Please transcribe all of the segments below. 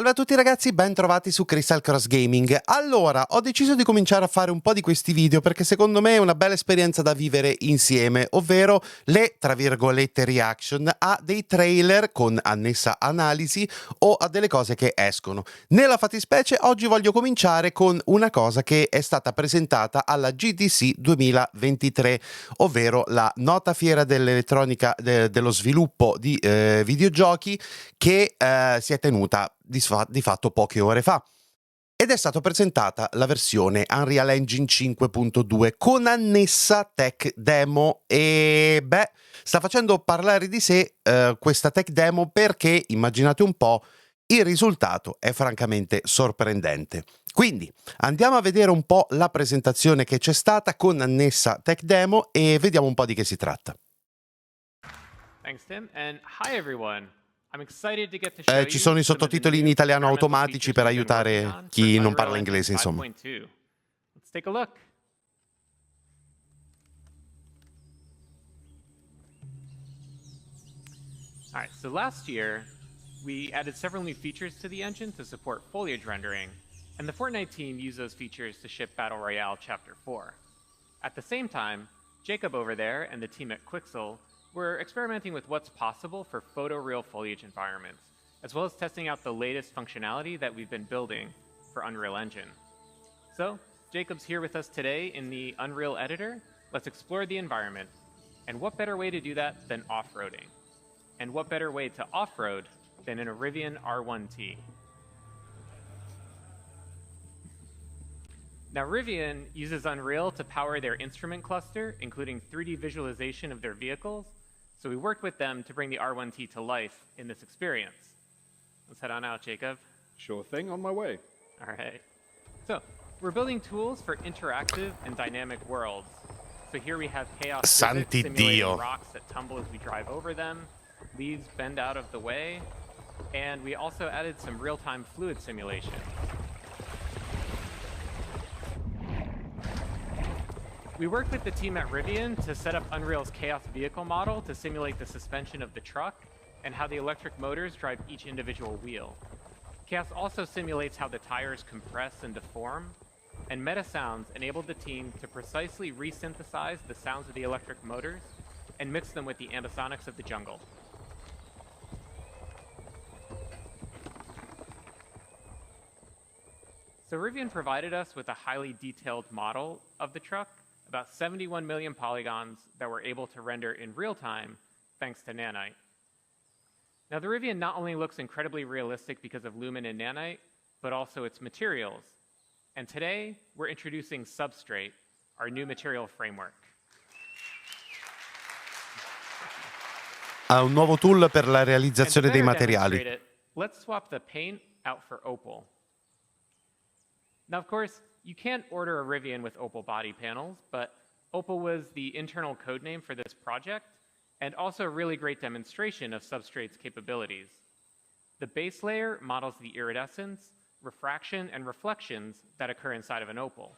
Salve a tutti ragazzi, ben trovati su Kristal Cross Gaming. Allora, ho deciso di cominciare a fare un po' di questi video perché secondo me è una bella esperienza da vivere insieme, ovvero le, tra virgolette, reaction a dei trailer con annessa analisi o a delle cose che escono. Nella fattispecie oggi voglio cominciare con una cosa che è stata presentata alla GDC 2023, ovvero la nota fiera dell'elettronica dello sviluppo di videogiochi che si è tenuta di fatto poche ore fa. Ed è stata presentata la versione Unreal Engine 5.2 con annessa tech demo e beh, sta facendo parlare di sé questa tech demo perché, immaginate un po', il risultato è francamente sorprendente. Quindi andiamo a vedere un po' la presentazione che c'è stata con annessa tech demo e vediamo un po' di che si tratta. Thanks, Tim, and hi everyone. Ci sono i sottotitoli in italiano automatici per aiutare chi non parla inglese, insomma. Let's take a look. All right, so last year, we added several new features to the engine to support foliage rendering, and the Fortnite team used those features to ship Battle Royale Chapter 4. At the same time, Jacob over there and the team at Quixel we're experimenting with what's possible for photoreal foliage environments, as well as testing out the latest functionality that we've been building for Unreal Engine. So, Jacob's here with us today in the Unreal Editor. Let's explore the environment. And what better way to do that than off-roading? And what better way to off-road than in a Rivian R1T? Now, Rivian uses Unreal to power their instrument cluster, including 3D visualization of their vehicles. So we worked with them to bring the R1T to life in this experience. Let's head on out, Jacob. Sure thing, on my way. All right. So we're building tools for interactive and dynamic worlds. So here we have chaos physics simulating rocks that tumble as we drive over them, leaves bend out of the way, and we also added some real-time fluid simulation. We worked with the team at Rivian to set up Unreal's Chaos vehicle model to simulate the suspension of the truck and how the electric motors drive each individual wheel. Chaos also simulates how the tires compress and deform, and Meta Sounds enabled the team to precisely resynthesize the sounds of the electric motors and mix them with the ambisonics of the jungle. So Rivian provided us with a highly detailed model of the truck, about 71 million polygons that we're able to render in real time thanks to Nanite. Now, the Rivian not only looks incredibly realistic because of Lumen and Nanite, but also its materials. And today, we're introducing Substrate, our new material framework. Ha un nuovo tool per la realizzazione dei materiali. Let's swap the paint out for Opal. Now, of course, you can't order a Rivian with Opal body panels, but Opal was the internal code name for this project, and also a really great demonstration of Substrate's capabilities. The base layer models the iridescence, refraction, and reflections that occur inside of an Opal.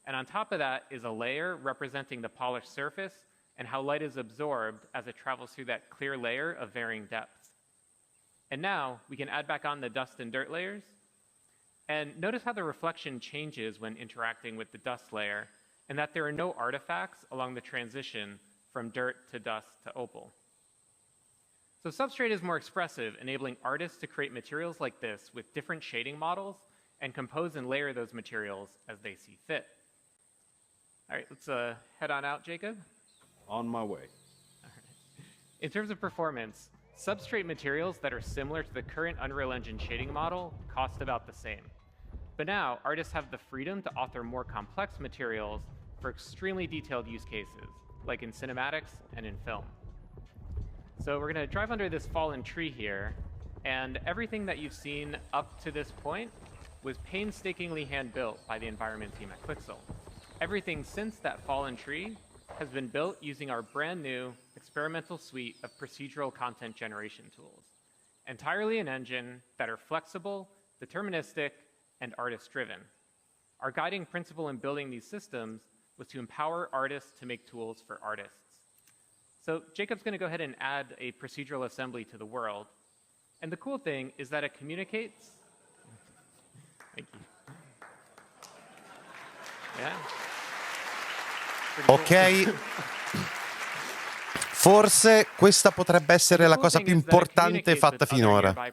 And on top of that is a layer representing the polished surface and how light is absorbed as it travels through that clear layer of varying depths. And now we can add back on the dust and dirt layers. And notice how the reflection changes when interacting with the dust layer, and that there are no artifacts along the transition from dirt to dust to opal. So Substrate is more expressive, enabling artists to create materials like this with different shading models and compose and layer those materials as they see fit. All right, let's head on out, Jacob. On my way. All right. In terms of performance, Substrate materials that are similar to the current Unreal Engine shading model cost about the same. But now, artists have the freedom to author more complex materials for extremely detailed use cases, like in cinematics and in film. So we're going to drive under this fallen tree here, and everything that you've seen up to this point was painstakingly hand-built by the environment team at Quixel. Everything since that fallen tree has been built using our brand new experimental suite of procedural content generation tools, entirely an engine that are flexible, deterministic, and artist-driven. Our guiding principle in building these systems was to empower artists to make tools for artists. So Jacob's going to go ahead and add a procedural assembly to the world. And the cool thing is that it communicates Thank you. Yeah. Pretty cool. Ok, forse questa potrebbe essere la cosa più importante fatta finora, tra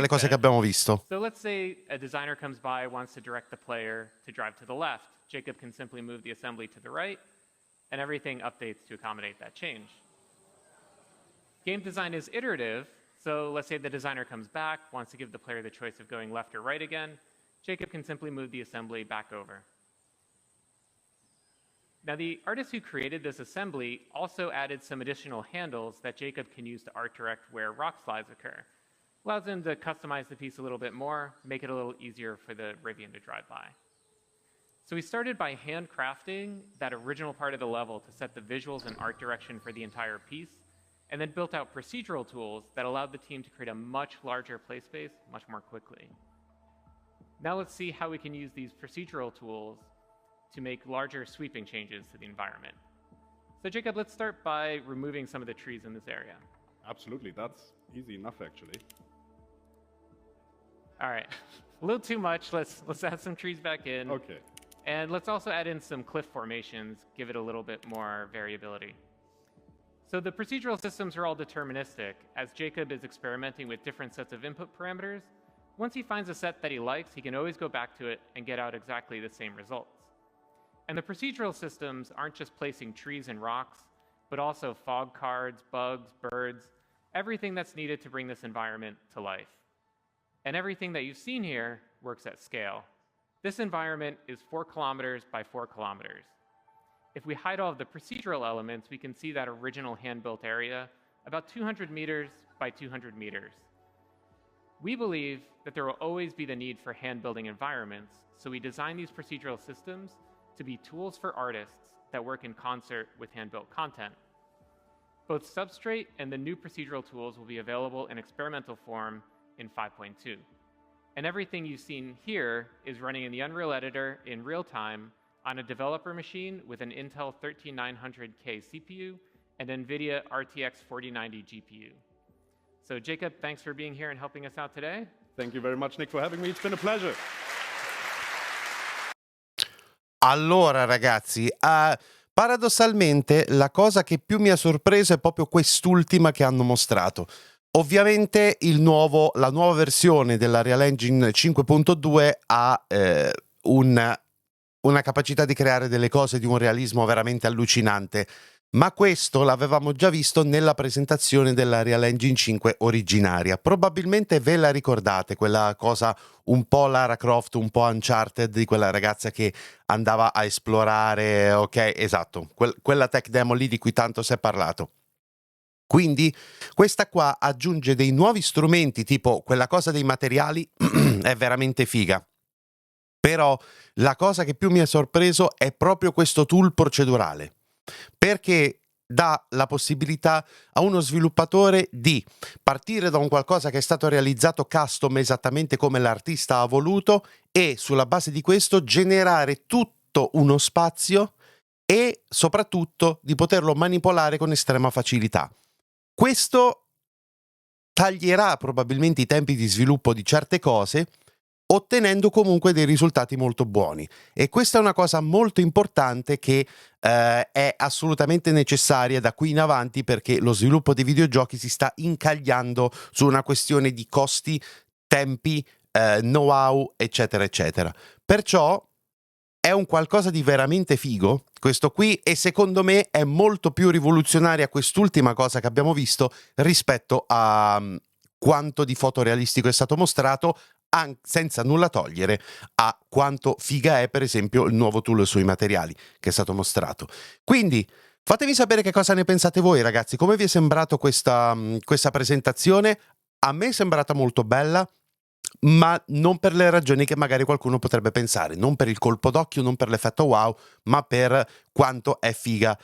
le cose che abbiamo visto. So let's say a designer comes by, wants to direct the player to drive to the left. Jacob can simply move the assembly to the right, and everything updates to accommodate that change. Game design is iterative, so let's say the designer comes back, wants to give the player the choice of going left or right again. Jacob can simply move the assembly back over. Now, the artist who created this assembly also added some additional handles that Jacob can use to art direct where rock slides occur. Allows him to customize the piece a little bit more, make it a little easier for the Rivian to drive by. So we started by handcrafting that original part of the level to set the visuals and art direction for the entire piece, and then built out procedural tools that allowed the team to create a much larger play space much more quickly. Now let's see how we can use these procedural tools to make larger sweeping changes to the environment. So Jacob, let's start by removing some of the trees in this area. Absolutely, that's easy enough actually. All right, a little too much. Let's add some trees back in. Okay. And let's also add in some cliff formations, give it a little bit more variability. So the procedural systems are all deterministic. As Jacob is experimenting with different sets of input parameters, once he finds a set that he likes, he can always go back to it and get out exactly the same results. And the procedural systems aren't just placing trees and rocks, but also fog cards, bugs, birds, everything that's needed to bring this environment to life. And everything that you've seen here works at scale. This environment is 4 kilometers by 4 kilometers. If we hide all of the procedural elements, we can see that original hand-built area about 200 meters by 200 meters. We believe that there will always be the need for hand-building environments, so we design these procedural systems to be tools for artists that work in concert with hand-built content. Both Substrate and the new procedural tools will be available in experimental form in 5.2. And everything you've seen here is running in the Unreal Editor in real time on a developer machine with an Intel 13900K CPU and NVIDIA RTX 4090 GPU. So Jacob, thanks for being here and helping us out today. Thank you very much, Nick, for having me. It's been a pleasure. Allora ragazzi, paradossalmente la cosa che più mi ha sorpreso è proprio quest'ultima che hanno mostrato. Ovviamente la nuova versione della Real Engine 5.2 ha una capacità di creare delle cose di un realismo veramente allucinante, ma questo l'avevamo già visto nella presentazione della Real Engine 5 originaria. Probabilmente ve la ricordate, quella cosa un po' Lara Croft, un po' Uncharted, di quella ragazza che andava a esplorare, ok, esatto, quella tech demo lì di cui tanto si è parlato. Quindi questa qua aggiunge dei nuovi strumenti, tipo quella cosa dei materiali è veramente figa. Però la cosa che più mi ha sorpreso è proprio questo tool procedurale, perché dà la possibilità a uno sviluppatore di partire da un qualcosa che è stato realizzato custom esattamente come l'artista ha voluto e sulla base di questo generare tutto uno spazio e soprattutto di poterlo manipolare con estrema facilità. Questo taglierà probabilmente i tempi di sviluppo di certe cose, ottenendo comunque dei risultati molto buoni. E questa è una cosa molto importante che è assolutamente necessaria da qui in avanti, perché lo sviluppo dei videogiochi si sta incagliando su una questione di costi, tempi, know-how, eccetera, eccetera. Perciò è un qualcosa di veramente figo, questo qui, e secondo me è molto più rivoluzionaria quest'ultima cosa che abbiamo visto rispetto a quanto di fotorealistico è stato mostrato, senza nulla togliere a quanto figa è per esempio il nuovo tool sui materiali che è stato mostrato. Quindi fatemi sapere che cosa ne pensate voi ragazzi, come vi è sembrato questa presentazione. A me è sembrata molto bella, ma non per le ragioni che magari qualcuno potrebbe pensare, non per il colpo d'occhio, non per l'effetto wow, ma per quanto è figa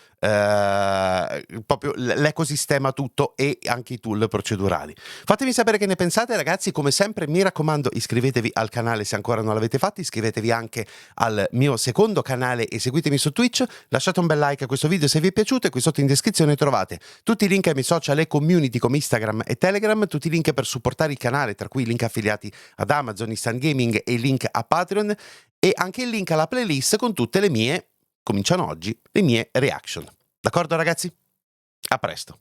proprio l'ecosistema tutto e anche i tool procedurali. Fatemi sapere che ne pensate, ragazzi. Come sempre mi raccomando, iscrivetevi al canale se ancora non l'avete fatto, iscrivetevi anche al mio secondo canale e seguitemi su Twitch, lasciate un bel like a questo video se vi è piaciuto e qui sotto in descrizione trovate tutti i link ai miei social e community come Instagram e Telegram, tutti i link per supportare il canale, tra cui i link affiliati ad Amazon, Instant Gaming e i link a Patreon e anche il link alla playlist con tutte le mie, cominciano oggi, le mie reaction. D'accordo ragazzi? A presto!